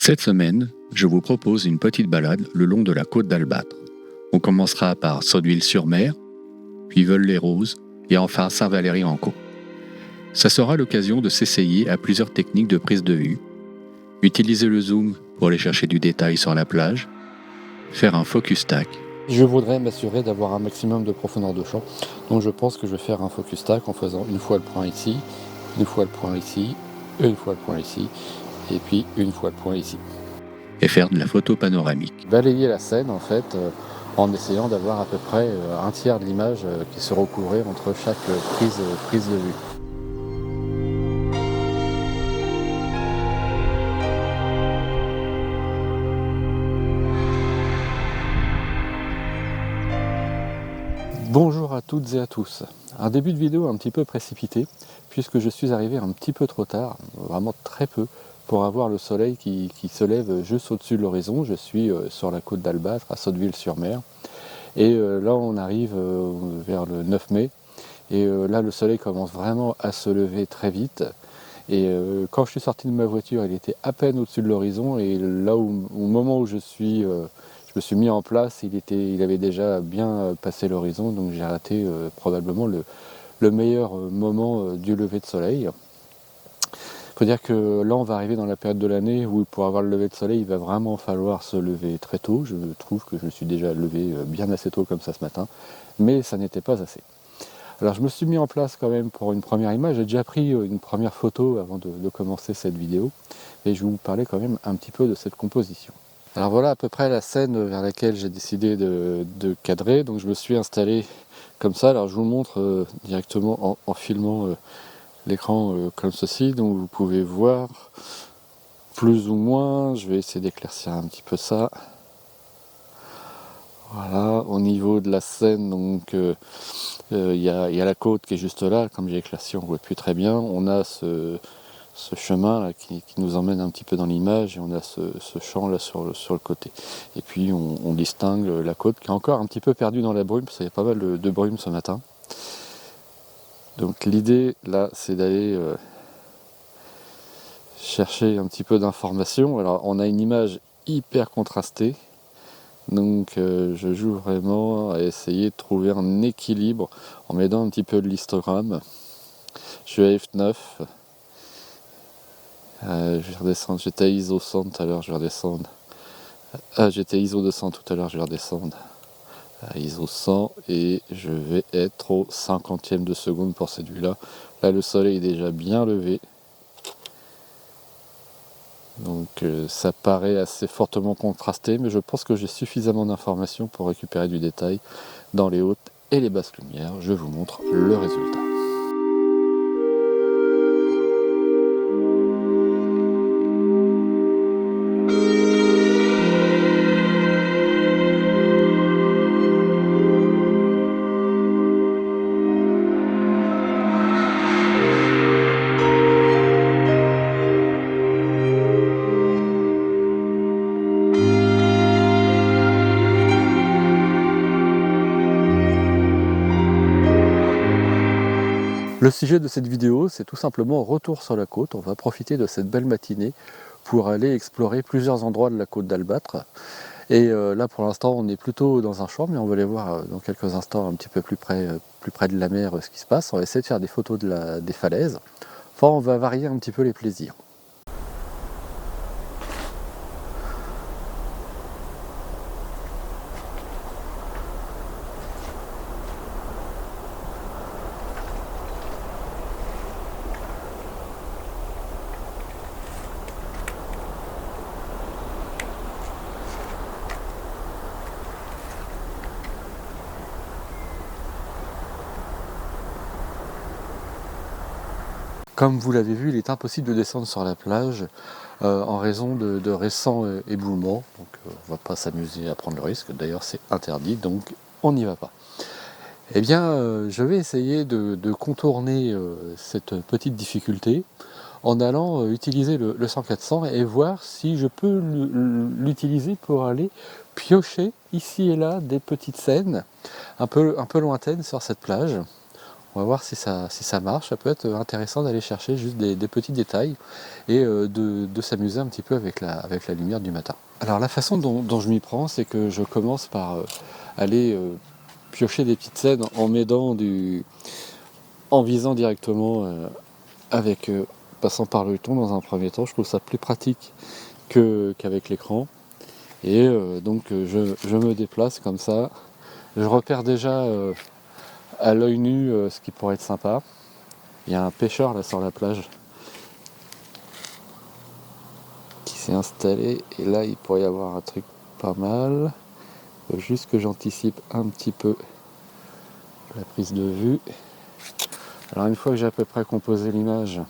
Cette semaine, je vous propose une petite balade le long de la côte d'Albâtre. On commencera par Sotteville-sur-Mer, puis Veules-les-Roses et enfin Saint-Valery-en-Caux. Ça sera l'occasion de s'essayer à plusieurs techniques de prise de vue, utiliser le zoom pour aller chercher du détail sur la plage, faire un focus stack. Je voudrais m'assurer d'avoir un maximum de profondeur de champ, donc je pense que je vais faire un focus stack en faisant une fois le point ici, une fois le point ici, une fois le point ici, et puis une fois le point ici. Et faire de la photo panoramique. Balayer la scène en fait, en essayant d'avoir à peu près un tiers de l'image qui se recouvrait entre chaque prise de vue. Bonjour à toutes et à tous. Un début de vidéo un petit peu précipité puisque je suis arrivé un petit peu trop tard, vraiment très peu, pour avoir le soleil qui se lève juste au-dessus de l'horizon. Je suis sur la côte d'Albâtre à Sotteville-sur-Mer et là on arrive vers le 9 mai et là le soleil commence vraiment à se lever très vite et quand je suis sorti de ma voiture il était à peine au-dessus de l'horizon et là au moment où je me suis mis en place, il avait déjà bien passé l'horizon, donc j'ai raté probablement le meilleur moment du lever de soleil. Il faut dire que là on va arriver dans la période de l'année où pour avoir le lever de soleil il va vraiment falloir se lever très tôt. Je trouve que je me suis déjà levé bien assez tôt comme ça ce matin, mais ça n'était pas assez. Alors je me suis mis en place quand même pour une première image, j'ai déjà pris une première photo avant de commencer cette vidéo et je vais vous parler quand même un petit peu de cette composition. Alors voilà à peu près la scène vers laquelle j'ai décidé de cadrer, donc je me suis installé comme ça. Alors je vous montre directement en filmant l'écran comme ceci, donc vous pouvez voir plus ou moins, je vais essayer d'éclaircir un petit peu ça. Voilà, au niveau de la scène, donc il y a la côte qui est juste là, comme j'ai éclairci on ne voit plus très bien, on a ce chemin là, qui nous emmène un petit peu dans l'image et on a ce champ là sur le côté. Et puis on distingue la côte qui est encore un petit peu perdue dans la brume, parce qu'il y a pas mal de brume ce matin. Donc l'idée là c'est d'aller chercher un petit peu d'informations. Alors on a une image hyper contrastée, donc je joue vraiment à essayer de trouver un équilibre en m'aidant un petit peu de l'histogramme. Je suis à f9. Je vais redescendre, j'étais à ISO 100 tout à l'heure, je vais redescendre. J'étais à ISO 200 tout à l'heure, je vais redescendre à ISO 100 et je vais être au 50e de seconde pour cette vue là. Là le soleil est déjà bien levé, donc ça paraît assez fortement contrasté, mais je pense que j'ai suffisamment d'informations pour récupérer du détail dans les hautes et les basses lumières. Je vous montre le résultat. Le sujet de cette vidéo, c'est tout simplement retour sur la côte. On va profiter de cette belle matinée pour aller explorer plusieurs endroits de la côte d'Albâtre. Et là, pour l'instant, on est plutôt dans un champ, mais on va aller voir dans quelques instants un petit peu plus près de la mer ce qui se passe. On va essayer de faire des photos des falaises. Enfin, on va varier un petit peu les plaisirs. Comme vous l'avez vu, il est impossible de descendre sur la plage en raison de récents éboulements. Donc on ne va pas s'amuser à prendre le risque, d'ailleurs c'est interdit, donc on n'y va pas. Eh bien, je vais essayer de contourner cette petite difficulté en allant utiliser le 100-400 et voir si je peux l'utiliser pour aller piocher ici et là des petites scènes un peu lointaines sur cette plage. On va voir si ça marche. Ça peut être intéressant d'aller chercher juste des petits détails et de s'amuser un petit peu avec la lumière du matin. Alors la façon dont je m'y prends, c'est que je commence par aller piocher des petites scènes en visant directement passant par le ton dans un premier temps. Je trouve ça plus pratique qu'avec l'écran. Et donc je me déplace comme ça. Je repère déjà à l'œil nu ce qui pourrait être sympa. Il y a un pêcheur là sur la plage qui s'est installé et là il pourrait y avoir un truc pas mal. Faut juste que j'anticipe un petit peu la prise de vue. Alors une fois que j'ai à peu près composé l'image,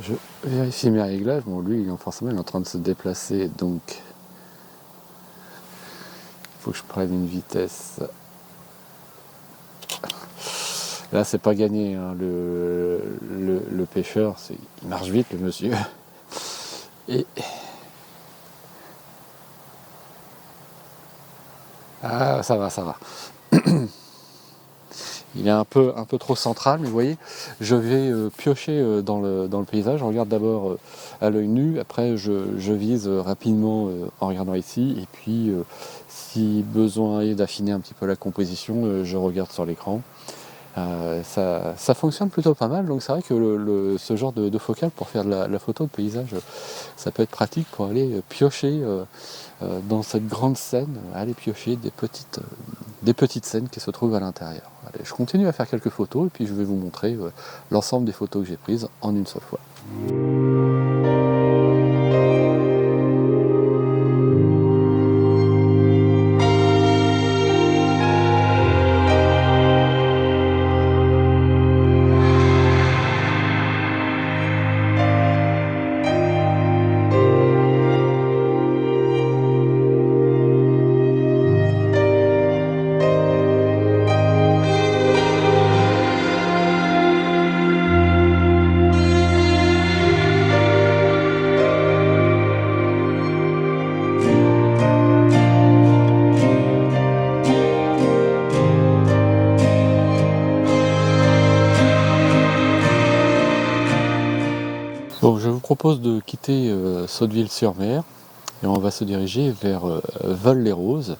je vérifie mes réglages. Bon, lui forcément il est en train de se déplacer, donc il faut que je prenne une vitesse. Là c'est pas gagné, hein. Le pêcheur, il marche vite le monsieur. Et ah, ça va. Il est un peu trop central, mais vous voyez, je vais piocher dans le paysage. Je regarde d'abord à l'œil nu, après je vise rapidement en regardant ici, et puis si besoin est d'affiner un petit peu la composition, je regarde sur l'écran. Ça fonctionne plutôt pas mal, donc c'est vrai que ce genre de focale pour faire de la photo de paysage, ça peut être pratique pour aller piocher dans cette grande scène, aller piocher des petites scènes qui se trouvent à l'intérieur. Allez, je continue à faire quelques photos et puis je vais vous montrer l'ensemble des photos que j'ai prises en une seule fois. Bon, je vous propose de quitter Sotteville-sur-Mer et on va se diriger vers Veules-les-Roses.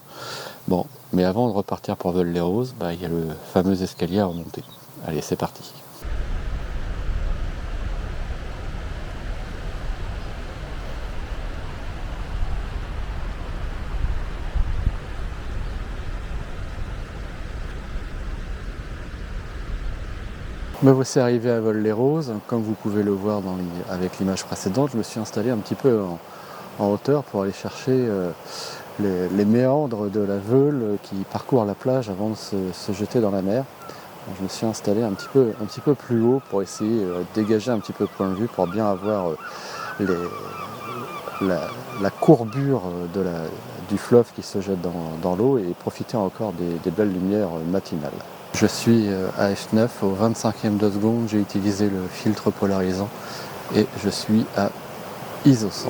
Bon, mais avant de repartir pour Veules-les-Roses, il y a le fameux escalier à remonter. Allez, c'est parti. Me voici arrivé à Veules-les-Roses. Comme vous pouvez le voir avec l'image précédente, je me suis installé un petit peu en hauteur pour aller chercher les méandres de la Veule qui parcourent la plage avant de se jeter dans la mer. Je me suis installé un petit peu plus haut pour essayer de dégager un petit peu de point de vue pour bien avoir la courbure du fleuve qui se jette dans l'eau et profiter encore des belles lumières matinales. Je suis à F9 au 25e de seconde, j'ai utilisé le filtre polarisant et je suis à ISO 100.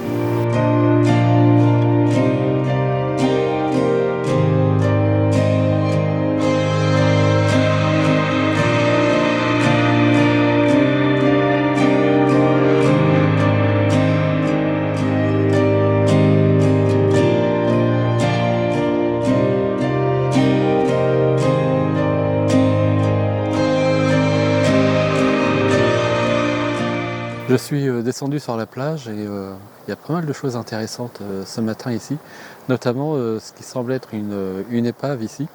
Je suis descendu sur la plage et il y a pas mal de choses intéressantes ce matin ici, notamment ce qui semble être une épave ici.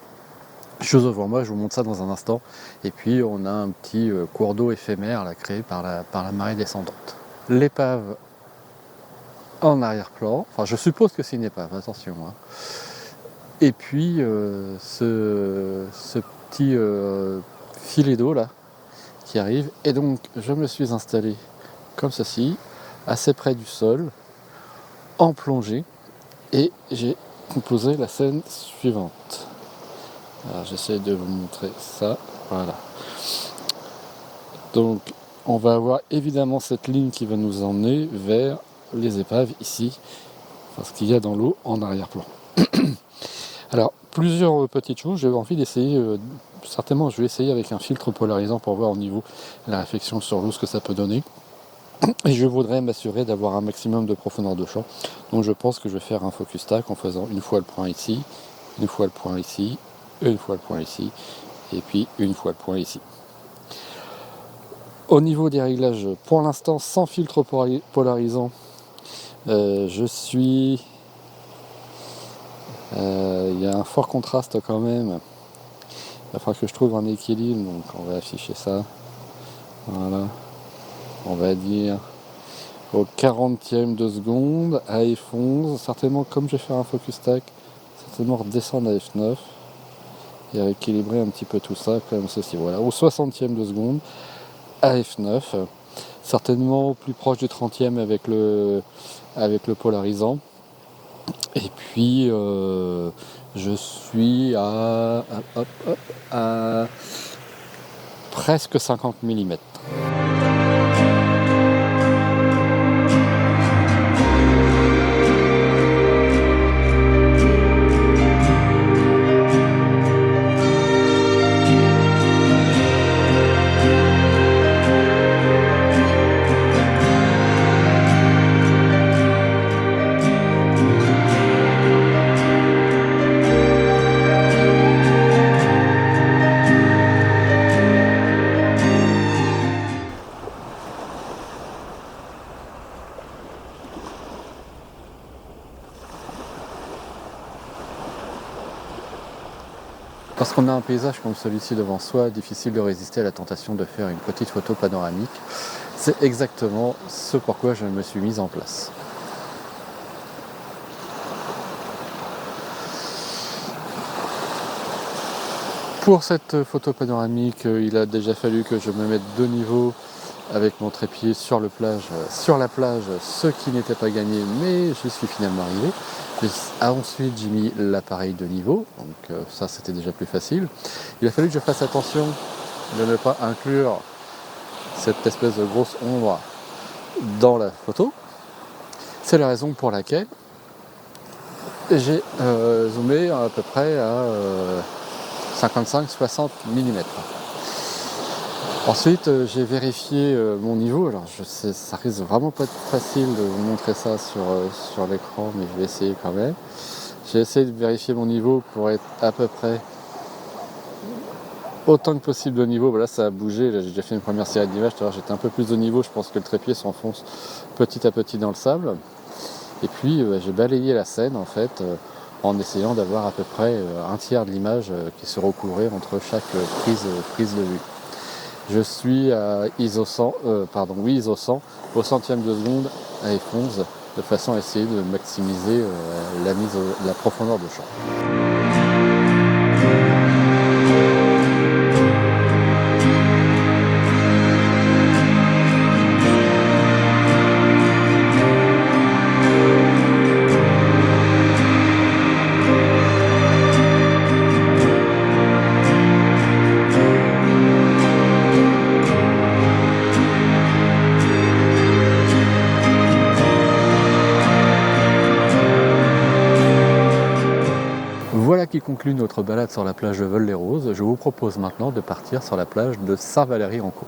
Chose devant moi, je vous montre ça dans un instant. Et puis on a un petit cours d'eau éphémère là, créé par la marée descendante. L'épave en arrière-plan, enfin je suppose que c'est une épave, attention. Hein. Et puis ce petit filet d'eau là qui arrive. Et donc je me suis installé comme ceci, assez près du sol, en plongée, et j'ai composé la scène suivante. Alors j'essaie de vous montrer ça, voilà. Donc on va avoir évidemment cette ligne qui va nous emmener vers les épaves ici, enfin ce qu'il y a dans l'eau en arrière-plan. Alors plusieurs petites choses, j'ai envie d'essayer certainement je vais essayer avec un filtre polarisant pour voir au niveau de la réflexion sur l'eau ce que ça peut donner. Et je voudrais m'assurer d'avoir un maximum de profondeur de champ. Donc je pense que je vais faire un focus stack en faisant une fois le point ici, une fois le point ici, une fois le point ici, et puis une fois le point ici. Au niveau des réglages, pour l'instant sans filtre polarisant, je suis... Il y a un fort contraste quand même. Il va falloir que je trouve un équilibre, donc on va afficher ça. Voilà. On va dire au 40e de seconde à F11, certainement comme je vais faire un focus stack, certainement redescendre à F9 et rééquilibrer un petit peu tout ça comme ceci. Voilà, au 60e de seconde à F9, certainement plus proche du 30e avec le polarisant. Et puis je suis à presque 50 mm. Lorsqu'on a un paysage comme celui-ci devant soi, difficile de résister à la tentation de faire une petite photo panoramique. C'est exactement ce pourquoi je me suis mise en place. Pour cette photo panoramique, il a déjà fallu que je me mette de niveau avec mon trépied sur la plage, ce qui n'était pas gagné, mais je suis finalement arrivé. Ensuite, j'ai mis l'appareil de niveau, donc ça c'était déjà plus facile. Il a fallu que je fasse attention de ne pas inclure cette espèce de grosse ombre dans la photo. C'est la raison pour laquelle j'ai zoomé à peu près à 55-60 mm. Ensuite, j'ai vérifié mon niveau. Alors, je sais, ça risque vraiment pas être facile de vous montrer ça sur l'écran, mais je vais essayer quand même. J'ai essayé de vérifier mon niveau pour être à peu près autant que possible de niveau. Là, ça a bougé. Là, j'ai déjà fait une première série d'images. Tout à l'heure, j'étais un peu plus de niveau. Je pense que le trépied s'enfonce petit à petit dans le sable. Et puis, j'ai balayé la scène en fait en essayant d'avoir à peu près un tiers de l'image qui se recouvrait entre chaque prise de vue. Je suis à ISO 100, ISO 100 au centième de seconde à F11 de façon à essayer de maximiser la profondeur de champ. Voilà qui conclut notre balade sur la plage de Veules-les-Roses. Je vous propose maintenant de partir sur la plage de Saint-Valery-en-Caux.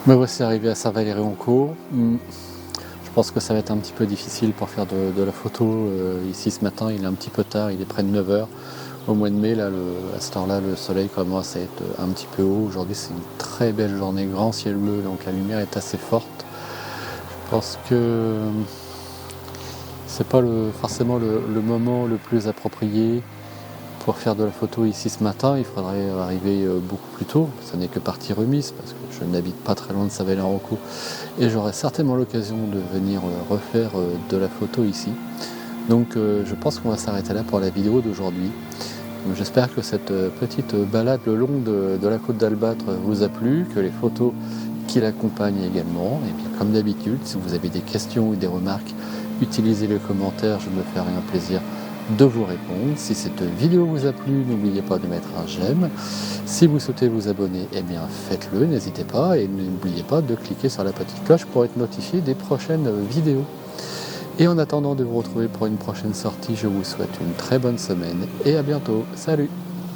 Me voici arrivé à Saint-Valery-en-Caux. Je pense que ça va être un petit peu difficile pour faire de la photo. Ici ce matin, il est un petit peu tard, il est près de 9h. Au mois de mai, là, à cette heure-là, le soleil commence à être un petit peu haut. Aujourd'hui, c'est une très belle journée, grand ciel bleu, donc la lumière est assez forte. Je pense que c'est pas forcément le moment le plus approprié pour faire de la photo ici ce matin. Il faudrait arriver beaucoup plus tôt. Ça n'est que partie remise parce que je n'habite pas très loin de Saint-Valery-en-Caux et j'aurai certainement l'occasion de venir refaire de la photo ici. Donc je pense qu'on va s'arrêter là pour la vidéo d'aujourd'hui. J'espère que cette petite balade le long de la côte d'Albâtre vous a plu, que les photos qui l'accompagne également. Et bien comme d'habitude, si vous avez des questions ou des remarques, utilisez les commentaires, je me ferai un plaisir de vous répondre. Si cette vidéo vous a plu, n'oubliez pas de mettre un j'aime. Si vous souhaitez vous abonner, eh bien faites-le, n'hésitez pas, et n'oubliez pas de cliquer sur la petite cloche pour être notifié des prochaines vidéos. Et en attendant de vous retrouver pour une prochaine sortie, je vous souhaite une très bonne semaine et à bientôt. Salut!